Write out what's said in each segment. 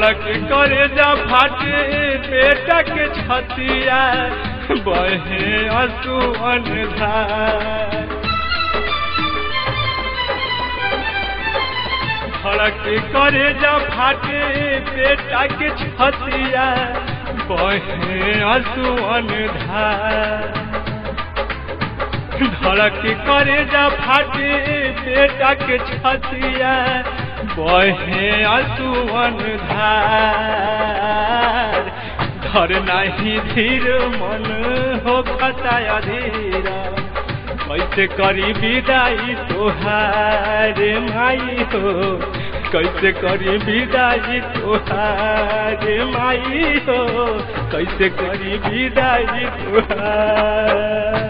धड़क करे जा फाटे बेटा के छतिया बहे आंसुअन धार धड़क करे जा फाटे बेटा के छतिया बहे आंसुअन धार धड़क करे जा फाटे बेटा के छतिया बहे आंसुअन धार धर नहीं धीर मन हो खताया धीरा कैसे करी विदाई तोहार माई हो कैसे करी विदाई तोहार माई हो कैसे करी विदाई तोहार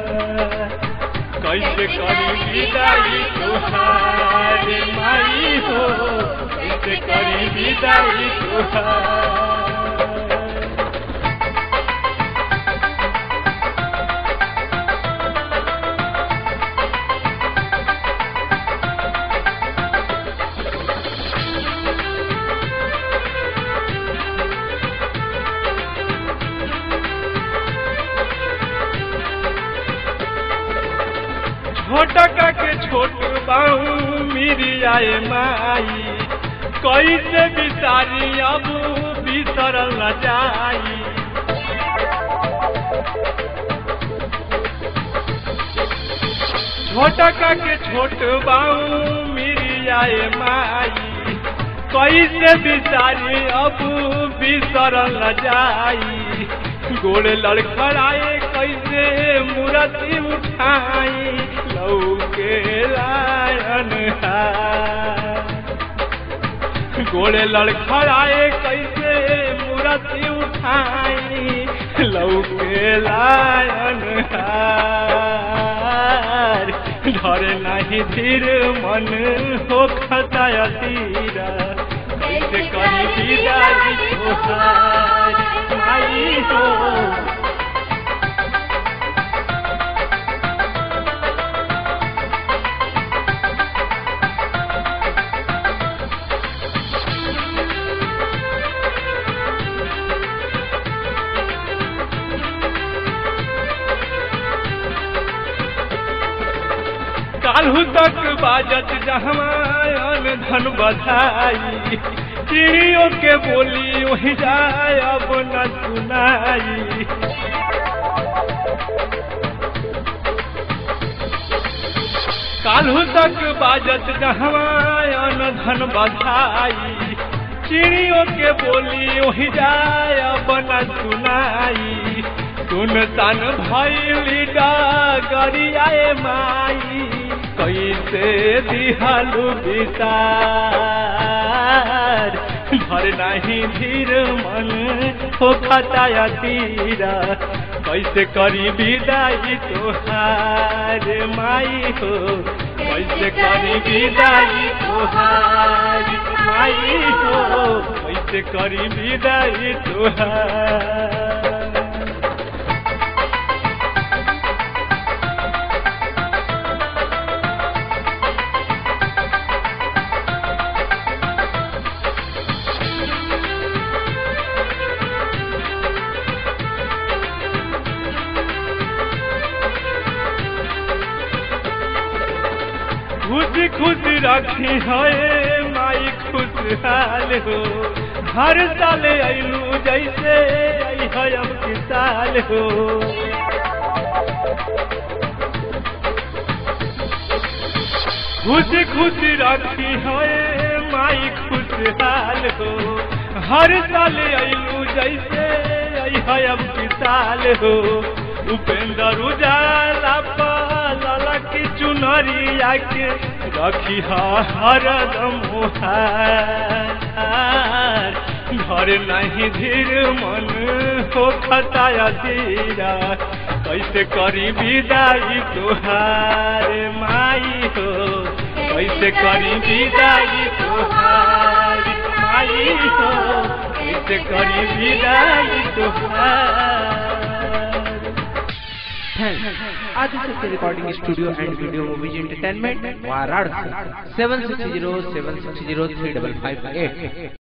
कैसे करी विदाई तोहार माई हो कैसे करी विदाई तोहार छोटा के छोट बाहू मेरी आए माई कैसे बिसारी अब बिसरल न जाई छोटा के छोट बाहू मेरी आए माई कैसे बिसारी अब बिसरल न जाई गोड़ लड़खड़ाए कैसे मूर्ति उठाई लौके लायन गोड़े लड़खड़ाए कैसे मूर्ति उठाई लौके लायन धर नहीं धीर मन हो खताया तीरा कैसे करी विदाई तोहार माई हो काल्हू तक बाजत जहमान धन बधाई चिड़ियों के बोली वही जाए अब न सुनाई काल्हू तक बाजत जहमान धन बधाई चिड़ियों के बोली वही जाए अब न सुनाई सुन तन भैली डगरियाए माई कैसे दिहालू बिसार धर नहीं धीर मन हो खताया तीरा कैसे करी विदाई तोहार माई हो कैसे करी विदाई तोहार माई हो कैसे करी विदाई तोहार खुशी खुशी रखी है माई खुशहाल हो हर साल अइलू जैसे है अब की साल हो खुशी खुशी रखी है माई खुशहाल हो हर साल अइलू जैसे है अब की साल हो उपेंद्र उजाला पाला की चुनरिया के रखी हरदम घर नहीं धीर मन हो खताया तीरा कैसे करी विदाई तोहार माई हो कैसे करी विदाई तोहार माई हो कैसे करी विदाई तोहार। Adishakti recording studio and video movies entertainment Varanasi 7607603558।